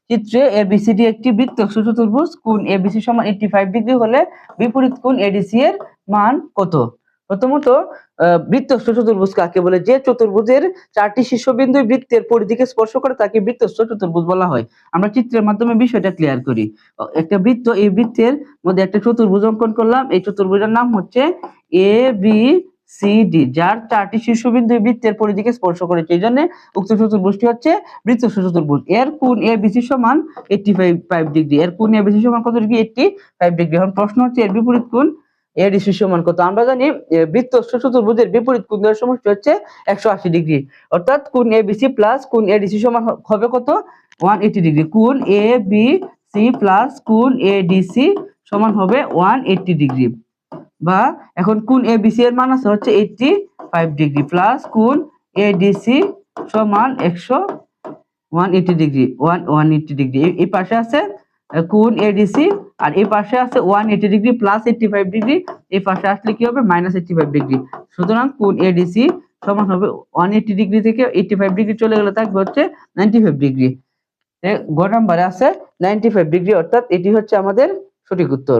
চিত্রে এবিসিডি একটি বৃত্তস্থ চতুর্ভুজ, কোণ এবিসি সমান 85 ডিগ্রি হলে বিপরীত কোণ এডিসি এর মান কত? প্রথমত বৃত্তস্থ চতুর্ভুজ কাকে বলে? যে চতুর্ভুজের 4টি শীর্ষবিন্দু বৃত্তের পরিধিকে স্পর্শ করে তাকে বৃত্তস্থ চতুর্ভুজ বলা হয়। আমরা চিত্রের মাধ্যমে বিষয়টা ক্লিয়ার করি। একটা বৃত্ত, এই বৃত্তের মধ্যে একটা চতুর্ভুজ অঙ্কন করলাম। এই চতুর্ভুজের নাম হচ্ছে এ বি সি ডি, যার 4টি শীর্ষবিন্দু বৃত্তের পরিধিকে স্পর্শ করেছে, এই জন্য উক্ত চতুর্ভুজটি হচ্ছে বৃত্তস্থ চতুর্ভুজ। এর কোণ এবিসি সমান 85 ডিগ্রি। এর কোণ এবিসি সমান কত ডিগ্রি? 85 ডিগ্রি। এখন প্রশ্ন হচ্ছে এর বিপরীত কোণ এডিসি সমান কত? আমরা জানি বৃত্তস্থ চতুর্ভুজের বিপরীত কোণ দ্বয়ের সমষ্টি হচ্ছে 180 ডিগ্রি। অর্থাৎ কোণ এবিসি প্লাস কোণ এডিসি সমান হবে কত? 180 ডিগ্রি। কোণ এ বি সি প্লাস কোণ এডিসি সমান হবে 180 ডিগ্রি। বা এখন কোণ এবিসি এর মান আছে হচ্ছে 85 ডিগ্রি প্লাস কোণ এডিসি সমান 180 ডিগ্রি। 180 ডিগ্রি এই পাশে আছে কোণ এডিসি, আর এই পাশে আছে 180 ডিগ্রি প্লাস 85 ডিগ্রি। এই পাশে আসলে কি হবে? -85 ডিগ্রি। সুতরাং কোণ এডিসি সমান হবে 180 ডিগ্রি থেকে 85 ডিগ্রি চলে গেলে থাকবে হচ্ছে 95 ডিগ্রি। গ নাম্বারে আছে 95 ডিগ্রি, অর্থাৎ এটি হচ্ছে আমাদের সঠিক উত্তর।